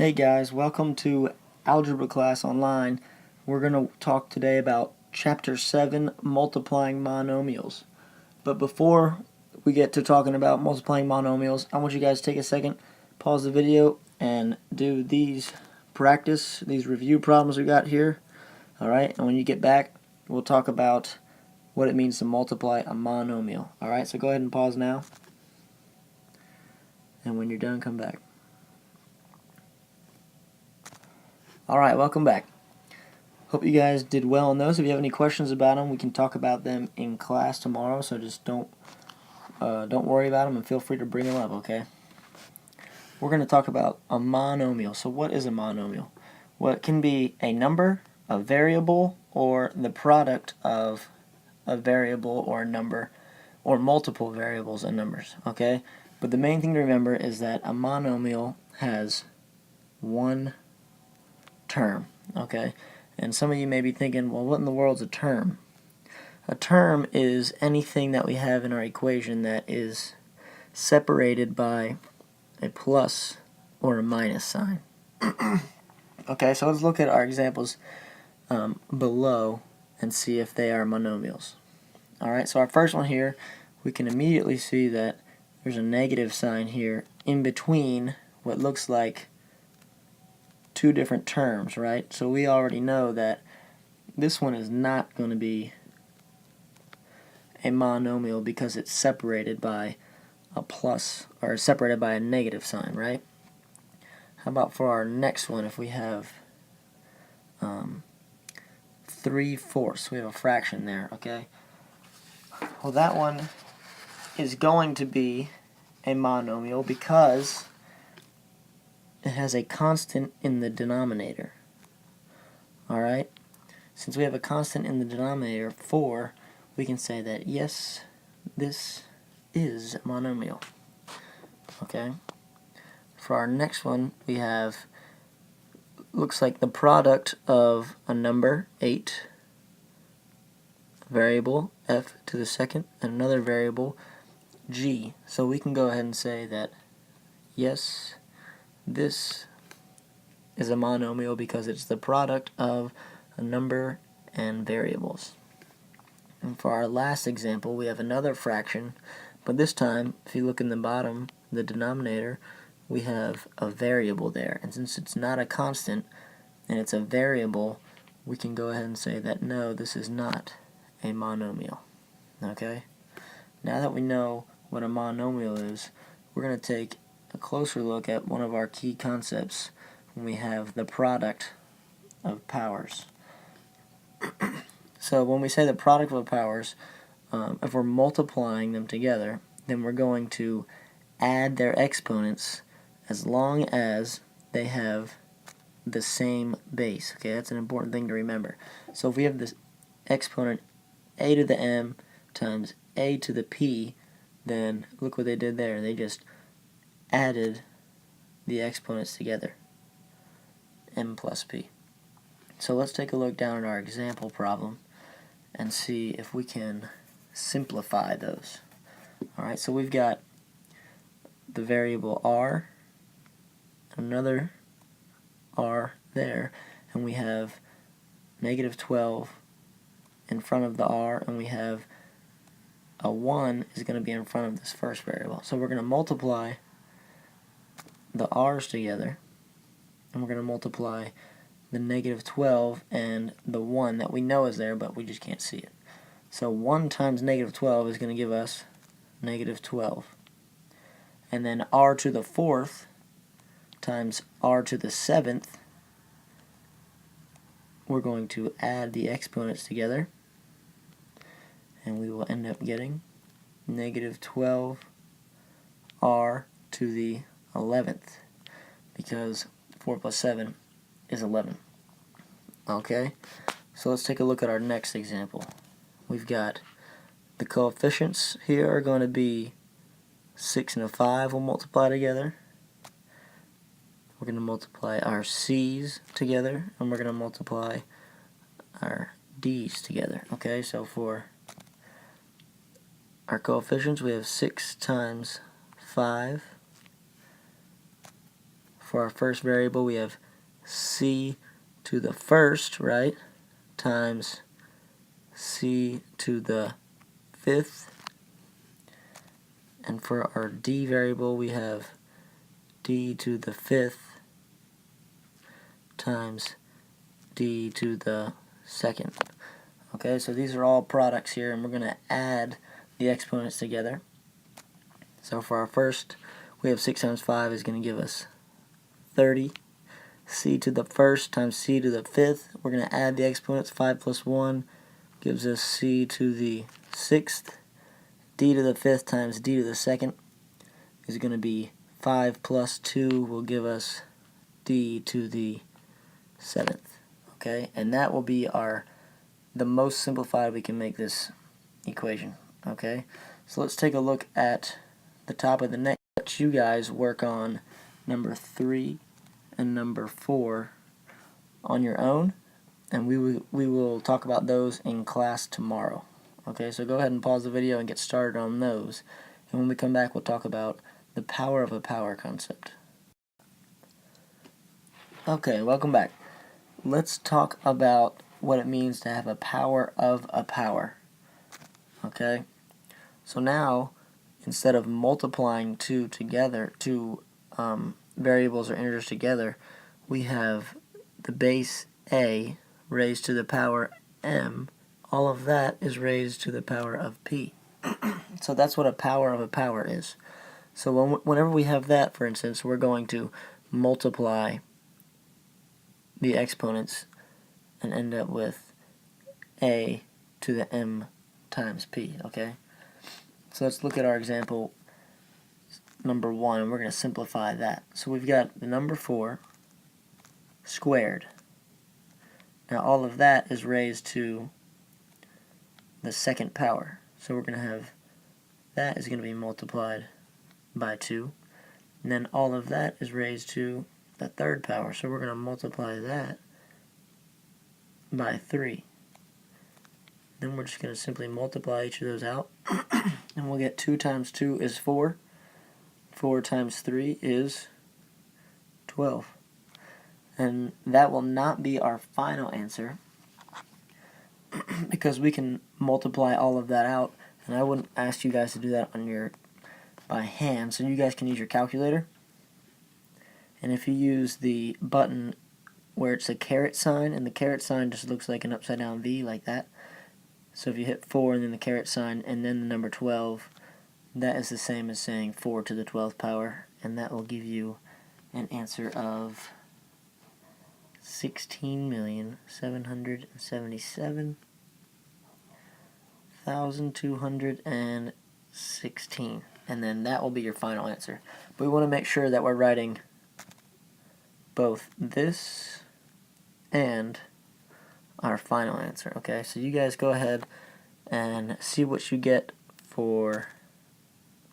Hey guys, welcome to Algebra class online. We're going to talk today about Chapter 7, Multiplying Monomials. But before we get to talking about multiplying monomials, I want you guys to take a second, pause the video, and do these review problems we got here. Alright, and when you get back, we'll talk about what it means to multiply a monomial. Alright, so go ahead and pause now. And when you're done, come back. Alright, welcome back. Hope you guys did well on those. If you have any questions about them, we can talk about them in class tomorrow, so just don't worry about them and feel free to bring them up, okay? We're going to talk about a monomial. So what is a monomial? Well, it can be a number, a variable, or the product of a variable or a number, or multiple variables and numbers, okay? But the main thing to remember is that a monomial has one term, okay? And some of you may be thinking, well, what in the world's a term? A term is anything that we have in our equation that is separated by a plus or a minus sign. Okay, so let's look at our examples below and see if they are monomials. Alright, so our first one here, we can immediately see that there's a negative sign here in between what looks like two different terms, right? So we already know that this one is not going to be a monomial because it's separated by a plus, or separated by a negative sign, right? How about for our next one, if we have 3/4, we have a fraction there, okay? Well, that one is going to be a monomial because it has a constant in the denominator. Alright? Since we have a constant in the denominator, 4, we can say that, yes, this is a monomial. Okay? For our next one, we have, looks like the product of a number, 8, variable, f to the second, and another variable, g. So we can go ahead and say that, yes, this is a monomial because it's the product of a number and variables. And for our last example, we have another fraction, but this time, if you look in the bottom, the denominator, we have a variable there. And since it's not a constant and it's a variable, we can go ahead and say that no, this is not a monomial. Okay? Now that we know what a monomial is, we're going to take a closer look at one of our key concepts when we have the product of powers. So when we say the product of powers, if we're multiplying them together, then we're going to add their exponents as long as they have the same base. Okay, that's an important thing to remember. So if we have this exponent a to the m times a to the p, then look what they did there. They just added the exponents together, m plus p. So let's take a look down at our example problem and see if we can simplify those. Alright, so we've got the variable r, another r there, and we have negative 12 in front of the r, and we have a 1 is going to be in front of this first variable. So we're going to multiply the r's together, and we're going to multiply the negative 12 and the 1 that we know is there, but we just can't see it. So 1 times negative 12 is going to give us negative 12. And then r to the 4th times r to the 7th, we're going to add the exponents together, and we will end up getting negative 12 r to the 11th, because 4 plus 7 is 11. Okay, so let's take a look at our next example. We've got the coefficients here are going to be 6 and a 5 will multiply together. We're going to multiply our c's together, and we're going to multiply our d's together. Okay, so for our coefficients, we have 6 times 5, for our first variable, we have c to the first, right, times c to the fifth. And for our d variable, we have d to the fifth times d to the second. Okay, so these are all products here, and we're going to add the exponents together. So for our first, we have 6 times 5 is going to give us 30. C to the first times c to the fifth. We're going to add the exponents. 5 plus 1 gives us c to the sixth. D to the fifth times d to the second is going to be 5 plus 2 will give us d to the seventh. Okay, and that will be the most simplified we can make this equation. Okay, so let's take a look at the top of the next. Let you guys work on number 3 and number 4 on your own, and we will talk about those in class tomorrow. Okay, so go ahead and pause the video and get started on those, and when we come back we'll talk about the power of a power concept. Okay, welcome back. Let's talk about what it means to have a power of a power. Okay, so now instead of multiplying two variables or integers together, we have the base a raised to the power m. All of that is raised to the power of p. So that's what a power of a power is. So whenever we have that, for instance, we're going to multiply the exponents and end up with a to the m times p. Okay, so let's look at our example number 1, and we're going to simplify that. So we've got the number 4 squared. Now all of that is raised to the second power. So we're going to have that is going to be multiplied by 2. And then all of that is raised to the third power. So we're going to multiply that by 3. Then we're just going to simply multiply each of those out. And we'll get 2 times 2 is 4. 4 times 3 is 12. And that will not be our final answer because we can multiply all of that out, and I wouldn't ask you guys to do that by hand, so you guys can use your calculator. And if you use the button where it's a caret sign, and the caret sign just looks like an upside down V like that. So if you hit 4 and then the caret sign and then the number 12, that is the same as saying 4 to the 12th power, and that will give you an answer of 16,777,216, and then that will be your final answer. But we want to make sure that we're writing both this and our final answer. Okay, so you guys go ahead and see what you get for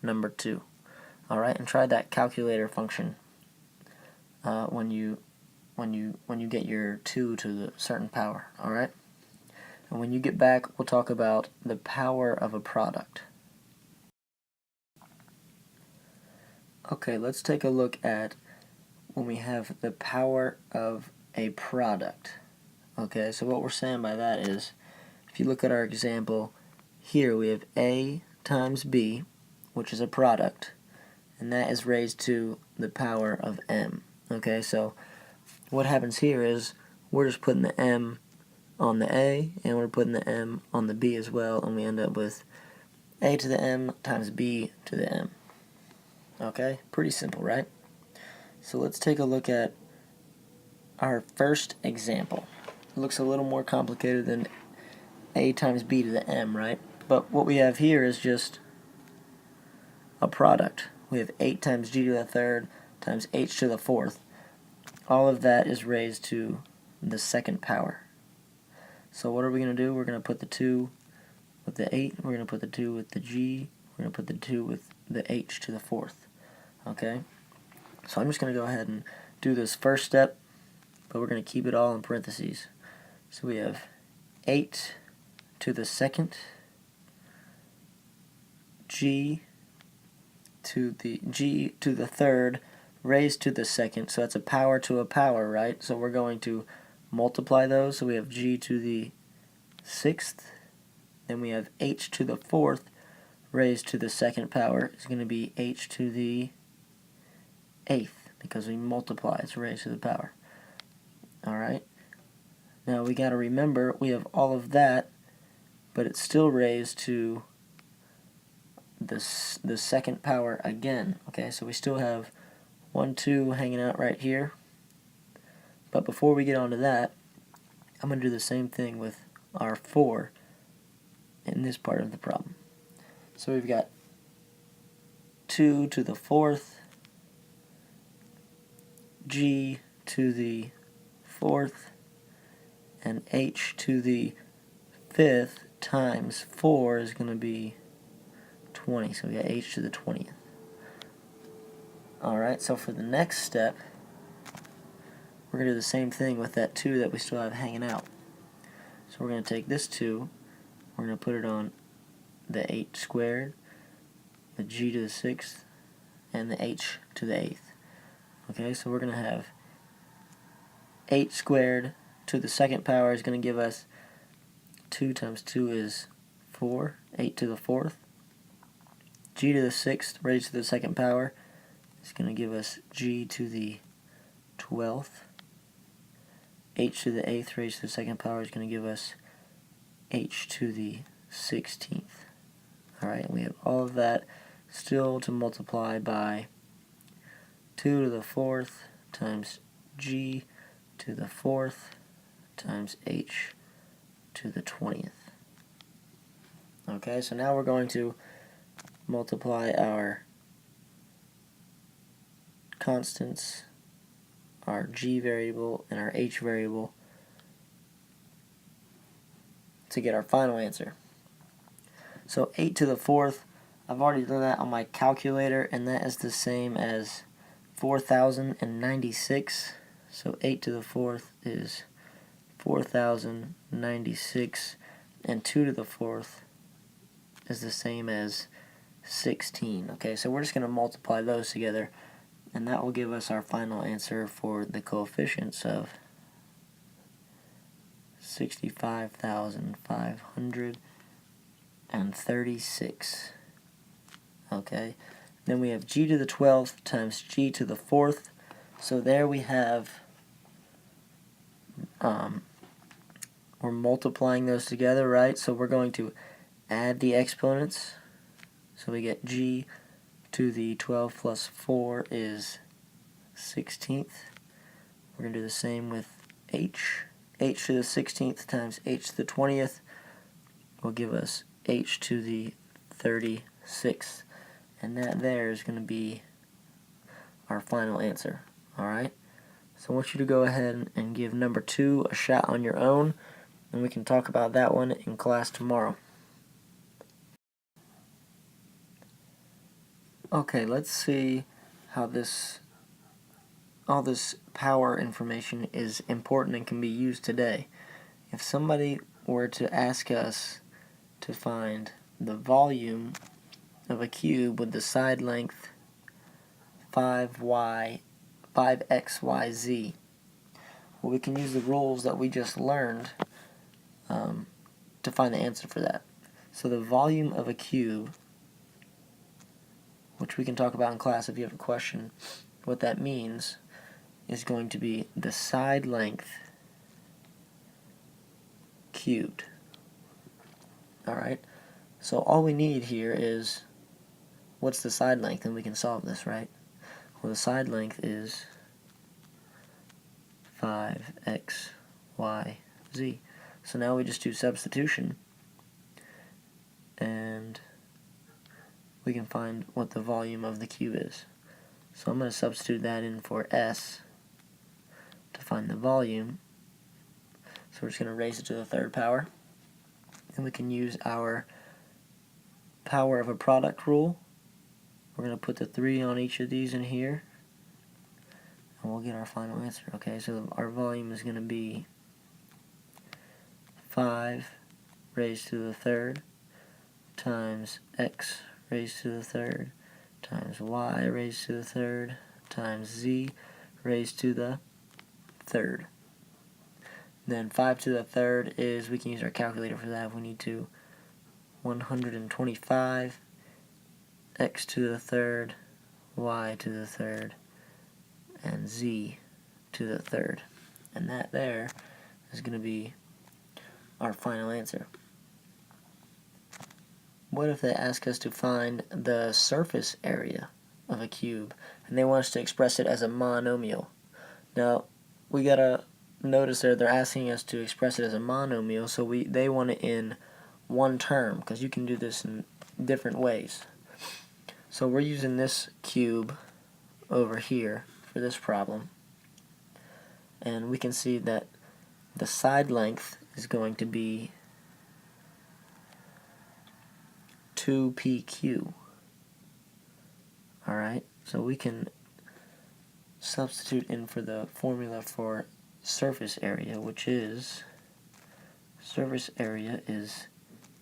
number 2. Alright, and try that calculator function when you get your 2 to the certain power. Alright, and when you get back, we'll talk about the power of a product. Okay, let's take a look at when we have the power of a product. Okay, so what we're saying by that is, if you look at our example here, we have a times b, which is a product, and that is raised to the power of m. Okay, so what happens here is we're just putting the m on the a, and we're putting the m on the b as well, and we end up with a to the m times b to the m. Okay, pretty simple, right? So let's take a look at our first example. It looks a little more complicated than a times b to the m, right? But what we have here is just a product. We have 8 times g to the third times h to the fourth. All of that is raised to the second power. So what are we going to do? We're going to put the 2 with the 8, we're going to put the 2 with the g, we're going to put the 2 with the h to the fourth. Okay? So I'm just going to go ahead and do this first step, but we're going to keep it all in parentheses. So we have 8 to the second, g to the third raised to the second, so that's a power to a power, right? So we're going to multiply those, so we have g to the 6th, then we have h to the 4th raised to the second power is going to be h to the 8th, because we multiply, it's raised to the power. Alright, now we got to remember we have all of that, but it's still raised to the second power again. Okay, so we still have 1, 2 hanging out right here. But before we get onto that, I'm going to do the same thing with our 4 in this part of the problem. So we've got 2 to the 4th, g to the 4th, and h to the 5th times 4 is going to be 20. So we got h to the 20th. Alright, so for the next step, we're going to do the same thing with that 2 that we still have hanging out. So we're going to take this 2, we're going to put it on the 8 squared, the g to the 6th, and the h to the 8th. Okay, so we're going to have 8 squared to the second power is going to give us 2 times 2 is 4, 8 to the 4th. G to the 6th raised to the second power is going to give us g to the 12th. H to the 8th raised to the second power is going to give us h to the 16th. Alright, we have all of that still to multiply by 2 to the 4th times g to the 4th times h to the 20th. Okay, so now we're going to multiply our constants, our g variable and our h variable, to get our final answer. So 8 to the 4th, I've already done that on my calculator, and that is the same as 4,096. So 8 to the 4th is 4,096, and 2 to the 4th is the same as 16. Okay, so we're just going to multiply those together, and that will give us our final answer for the coefficients of 65,536. Okay, then we have g to the 12th times g to the 4th. So there we have, we're multiplying those together, right? So we're going to add the exponents. So we get g to the 12 plus 4 is 16th. We're going to do the same with h. H to the 16th times h to the 20th will give us h to the 36th. And that there is going to be our final answer. Alright? So I want you to go ahead and give number 2 a shot on your own, and we can talk about that one in class tomorrow. Okay, let's see how all this power information is important and can be used today. If somebody were to ask us to find the volume of a cube with the side length 5xyz, well, we can use the rules that we just learned to find the answer for that. So the volume of a cube, which we can talk about in class if you have a question, what that means is going to be the side length cubed. Alright, so all we need here is, what's the side length, and we can solve this, right? Well, the side length is 5xyz. So now we just do substitution, and we can find what the volume of the cube is. So I'm going to substitute that in for s to find the volume. So we're just going to raise it to the third power. And we can use our power of a product rule. We're going to put the 3 on each of these in here, and we'll get our final answer. Okay, so our volume is going to be 5 raised to the third times x raised to the third times y raised to the third times z raised to the third. Then 5 to the third is, we can use our calculator for that if we need to, 125, x to the third, y to the third, and z to the third. And that there is going to be our final answer. What if they ask us to find the surface area of a cube, and they want us to express it as a monomial? Now, we gotta notice there they're asking us to express it as a monomial, so they want it in one term, because you can do this in different ways. So we're using this cube over here for this problem, and we can see that the side length is going to be 2pq. Alright, so we can substitute in for the formula for surface area, which is, surface area is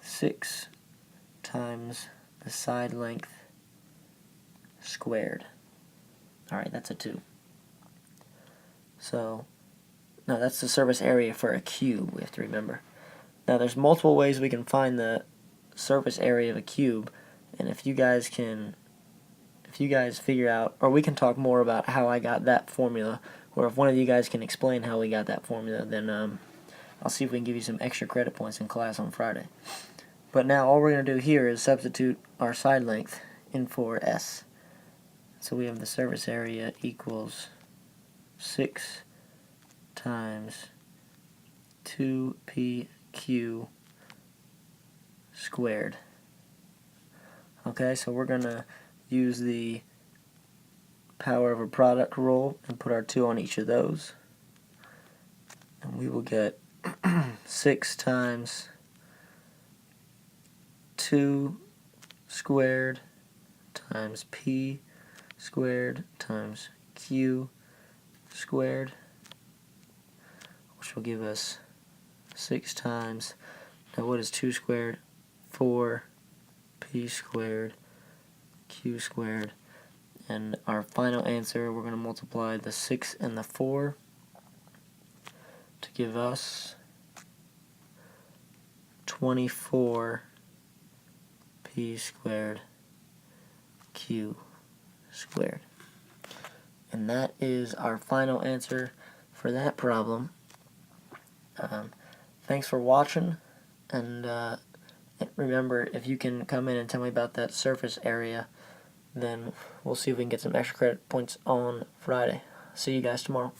6 times the side length squared. Alright, that's a 2. So, now that's the surface area for a cube, we have to remember. Now there's multiple ways we can find the surface area of a cube, and if you guys figure out, or we can talk more about how I got that formula, or if one of you guys can explain how we got that formula, then I'll see if we can give you some extra credit points in class on Friday. But now all we're going to do here is substitute our side length in for S. So we have the surface area equals 6 times 2pq squared. Okay, so we're going to use the power of a product rule and put our 2 on each of those. And we will get 6 times 2 squared times p squared times q squared, which will give us 6 times, now what is 2 squared? 4p squared q squared. And our final answer, we're going to multiply the 6 and the 4 to give us 24p squared q squared. And that is our final answer for that problem. Thanks for watching, and remember, if you can come in and tell me about that surface area, then we'll see if we can get some extra credit points on Friday. See you guys tomorrow.